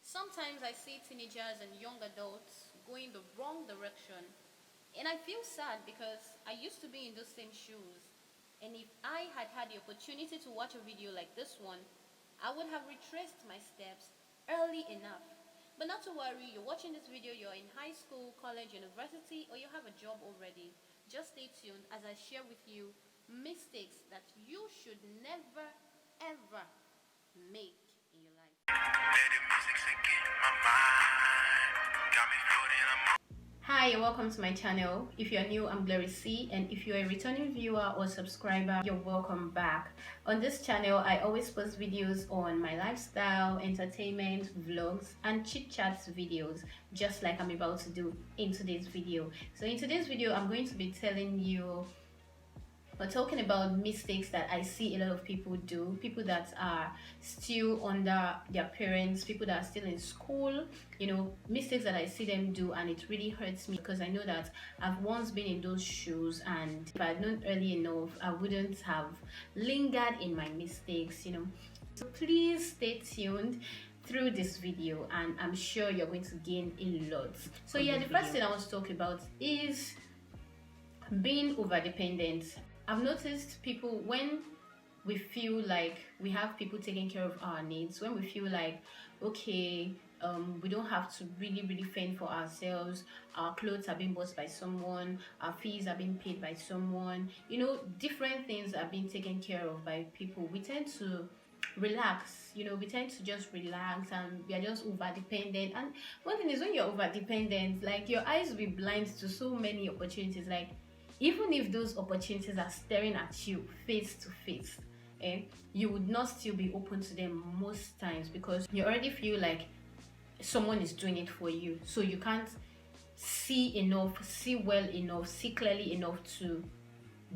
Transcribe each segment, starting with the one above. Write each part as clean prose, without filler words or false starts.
Sometimes I see teenagers and young adults going the wrong direction, and I feel sad because I used to be in those same shoes. And if I had had the opportunity to watch a video like this one, I would have retraced my steps early enough. But not to worry, you're watching this video, you're in high school, college, university, or you have a job already. Just stay tuned as I share with you mistakes that you should never ever make in your life. Hi, welcome to my channel. If you're new, I'm Ceey, and if you're a returning viewer or subscriber, you're welcome back. On this channel, I always post videos on my lifestyle, entertainment, vlogs, and chit-chats videos, just like I'm about to do in today's video. So in today's video, I'm going to be telling you we're talking about mistakes that I see a lot of people do, people that are still under their parents, people that are still in school, mistakes that I see them do, and it really hurts me because I know that I've once been in those shoes, and if I had known early enough, I wouldn't have lingered in my mistakes, So please stay tuned through this video, and I'm sure you're going to gain a lot. So yeah, the first thing I want to talk about is being over-dependent. I've noticed people, when we feel like we have people taking care of our needs, when we feel like, okay, we don't have to really fend for ourselves, our clothes are being bought by someone, our fees are being paid by someone, different things are being taken care of by people, we tend to relax, we tend to just relax, and we are just over dependent. And one thing is, when you're over dependent, like, your eyes will be blind to so many opportunities. Like, even if those opportunities are staring at you face to face, you would not still be open to them most times, because you already feel like someone is doing it for you, so you can't see well enough, see clearly enough to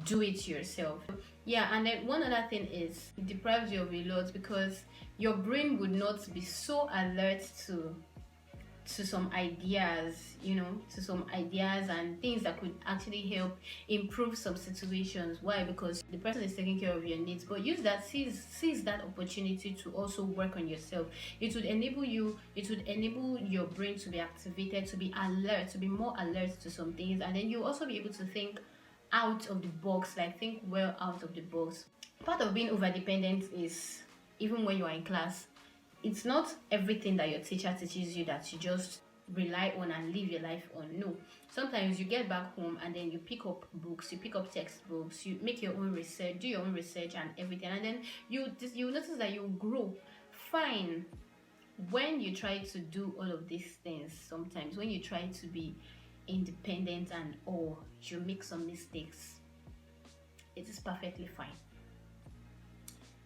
do it yourself. Yeah, and then one other thing is, it deprives you of a lot, because your brain would not be so alert to some ideas, and things that could actually help improve some situations. Why? Because the person is taking care of your needs, but sees that opportunity to also work on yourself. It would enable your brain to be activated, to be alert, to be more alert to some things, and then you'll also be able to think out of the box, like think well out of the box. Part of being over dependent is, even when you are in class, it's not everything that your teacher teaches you that you just rely on and live your life on. No, sometimes you get back home and then you pick up books, you pick up textbooks, you make your own research, do your own research and everything, and then you notice that you grow. Fine. When you try to do all of these things, sometimes when you try to be independent and all, you make some mistakes. It is perfectly fine.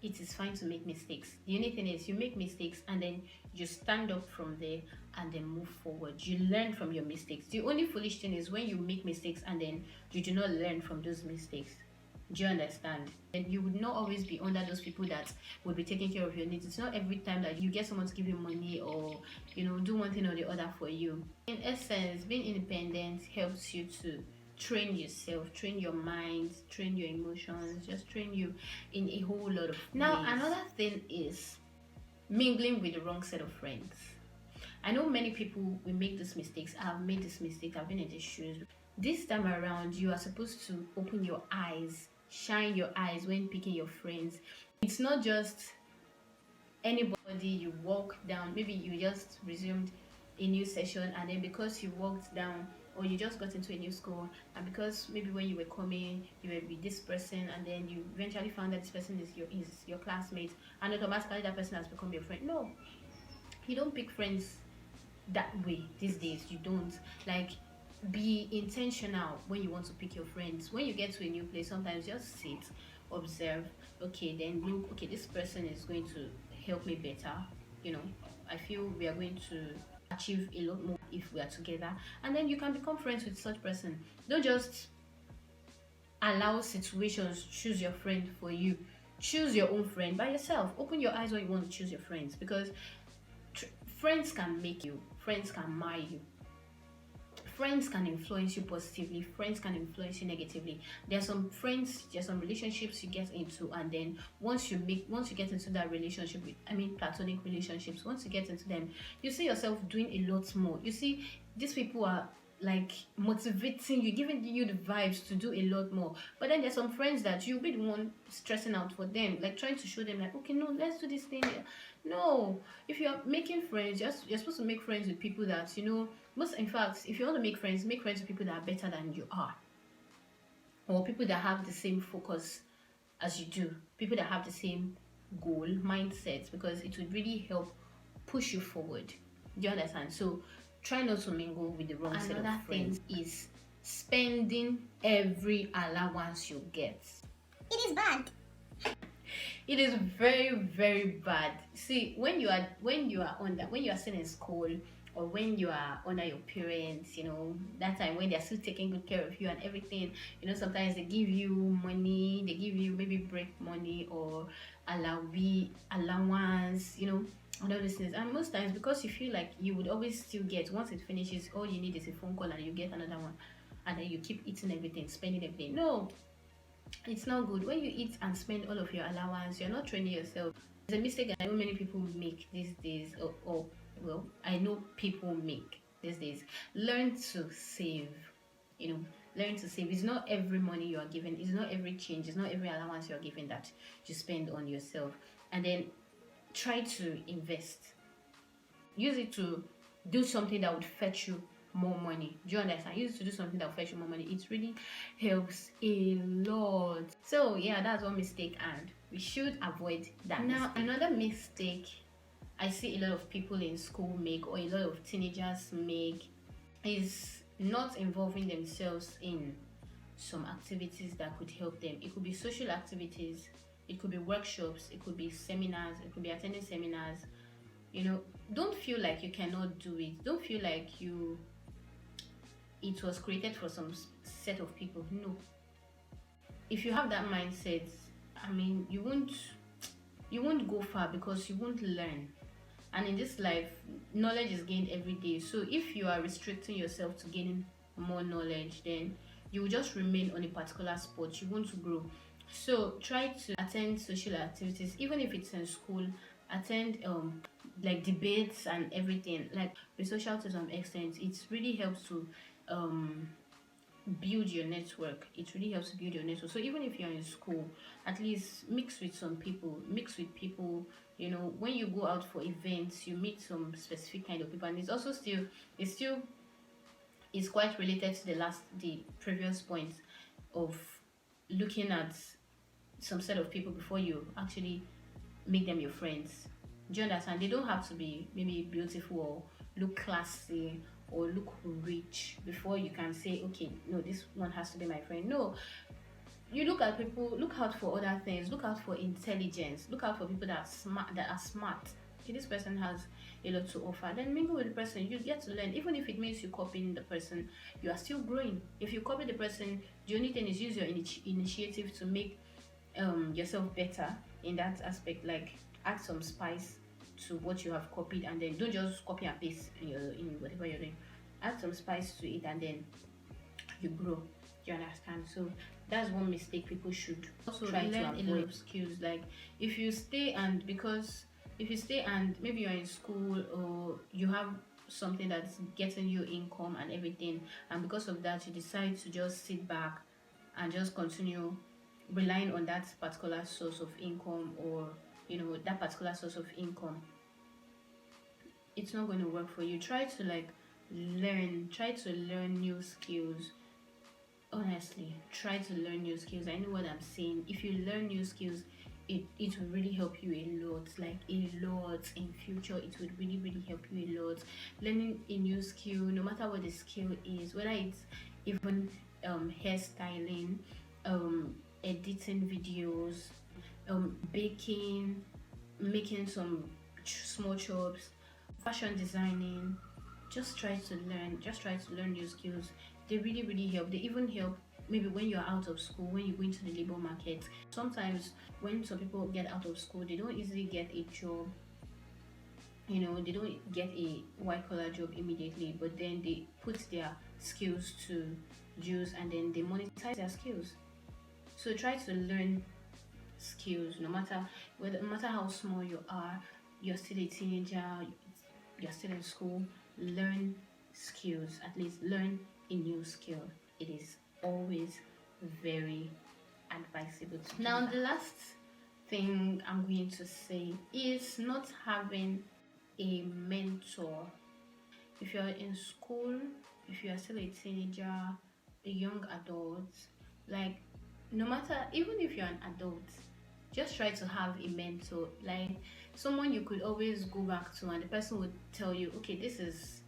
It is fine to make mistakes. The only thing is, you make mistakes and then you stand up from there and then move forward. You learn from your mistakes. The only foolish thing is when you make mistakes and then you do not learn from those mistakes. Do you understand? And you would not always be under those people that will be taking care of your needs. It's not every time that you get someone to give you money or do one thing or the other for you. In essence, being independent helps you to train yourself, train your mind, train your emotions, just train you in a whole lot of ways. Now, another thing is mingling with the wrong set of friends. I know many people will make these mistakes. I've made this mistake. I've been in these shoes. This time around, you are supposed to open your eyes, shine your eyes when picking your friends. It's not just anybody you walk down. Maybe you just resumed a new session, and then because you walked down, or you just got into a new school, and because maybe when you were coming you were with this person, and then you eventually found that this person is your classmate, and automatically that person has become your friend. No, you don't pick friends that way these days. You don't. Like, be intentional when you want to pick your friends. When you get to a new place, sometimes just sit, observe. Okay, then look, okay, this person is going to help me better. I feel we are going to achieve a lot more if we are together, and then you can become friends with such person. Don't just allow situations choose your friend for you. Choose your own friend by yourself. Open your eyes when you want to choose your friends, because friends can make you, friends can mar you, friends can influence you positively, friends can influence you negatively. There's some friends, there's some relationships you get into, and then once you get into that relationship with, I mean platonic relationships, once you get into them, you see yourself doing a lot more. You see these people are like motivating you, giving you the vibes to do a lot more. But then there's some friends that you'll be the one stressing out for them, like trying to show them like, okay, no, let's do this thing. No, if you're making friends, you're supposed to make friends with people that, you know, most, in fact, if you want to make friends with people that are better than you are, or people that have the same focus as you do, people that have the same goal mindset, because it would really help push you forward. Do you understand? So try not to mingle with the wrong set of friends. Is spending every allowance you get. It is bad. It is very, very bad. See, when you are still in school, or when you are under your parents, you know, that time when they're still taking good care of you and everything, you know, sometimes they give you money, they give you maybe break money or allowance, you know, and all these things. And most times, because you feel like you would always still get, once it finishes, all you need is a phone call and you get another one, and then you keep eating everything, spending everything. No, it's not good. When you eat and spend all of your allowance, you're not training yourself. It's a mistake I know many people make these days, or well, I know people make these days. Learn to save. You know, learn to save. It's not every money you are given, it's not every change, it's not every allowance you're given that you spend on yourself. And then try to invest. Use it to do something that would fetch you more money. Do you understand? Use it to do something that will fetch you more money. It really helps a lot. So yeah, that's one mistake, and we should avoid that. Now, another mistake I see a lot of people in school make, or a lot of teenagers make, is not involving themselves in some activities that could help them. It could be social activities, it could be workshops, it could be seminars, it could be attending seminars. You know, don't feel like you cannot do it. Don't feel like it was created for some set of people. No. If you have that mindset, I mean, you won't go far, because you won't learn. And in this life, knowledge is gained every day. So if you are restricting yourself to gaining more knowledge, then you will just remain on a particular spot. You won't grow. So try to attend social activities, even if it's in school. Attend like debates and everything. Like be social to some extent. It really helps to build your network. It really helps to build your network. So even if you're in school, at least mix with some people. Mix with people. You know, when you go out for events, you meet some specific kind of people, and it's quite related to the previous point of looking at some set of people before you actually make them your friends. Do you understand? They don't have to be maybe beautiful or look classy or look rich before you can say, okay, no, this one has to be my friend. No, you look at people, look out for other things, look out for intelligence, look out for people that are smart. Okay, this person has a lot to offer. Then mingle with the person, you get to learn. Even if it means you copying the person, you are still growing. If you copy the person, the only thing is use your initiative to make yourself better in that aspect. Like add some spice to what you have copied, and then don't just copy and paste in whatever you're doing. Add some spice to it, and then you grow. Do you understand? So that's one mistake people should also try to avoid. A lot of skills, like if you stay and maybe you're in school, or you have something that's getting you income and everything, and because of that you decide to just sit back and just continue relying on that particular source of income, or you know, that particular source of income, it's not going to work for you. Try to learn new skills. Honestly, try to learn new skills. I know what I'm saying. If you learn new skills, it will really help you a lot, like a lot in future. It would really help you a lot. Learning a new skill, no matter what the skill is, whether it's even hairstyling, editing videos, baking, making some small chops, fashion designing. Just try to learn new skills. They really help. They even help maybe when you're out of school, when you go into the labor market. Sometimes when some people get out of school, they don't easily get a job they don't get a white collar job immediately, but then they put their skills to use and then they monetize their skills. So try to learn skills, no matter how small you are, you're still a teenager, you're still in school. Learn skills, at least learn a new skill. It is always very advisable to do now that. The last thing I'm going to say is not having a mentor. If you're in school, if you are still a teenager, a young adult, like, no matter, even if you're an adult, just try to have a mentor, like someone you could always go back to, and the person would tell you, okay, this is,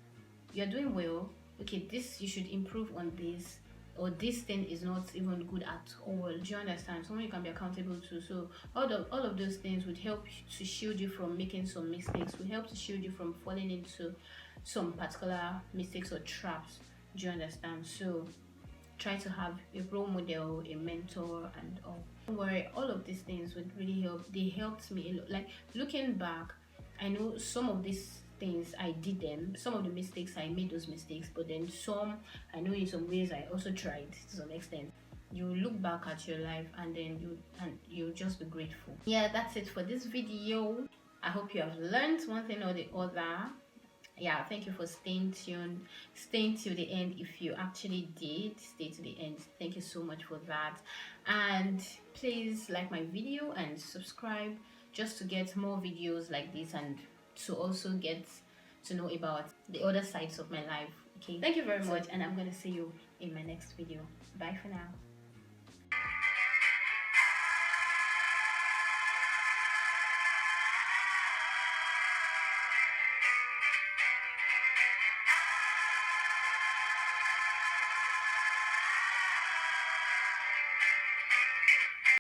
you're doing well, okay, this, you should improve on this, or this thing is not even good at all. Do you understand? Someone you can be accountable to. So all of those things would help to shield you from making some mistakes, would help to shield you from falling into some particular mistakes or traps. Do you understand? So try to have a role model, a mentor, and all. Don't worry, all of these things would really help. They helped me a lot. Like, looking back, I know some of these things I did them, some of the mistakes I made those mistakes, but then some, I know in some ways I also tried to some extent. You look back at your life and then you'll just be grateful. Yeah, that's it for this video. I hope you have learned one thing or the other. Yeah, thank you for staying tuned, staying till the end. If you actually did stay to the end, thank you so much for that. And please like my video and subscribe, just to get more videos like this, and to also get to know about the other sides of my life. Okay, thank you very much, and I'm going to see you in my next video. Bye for now.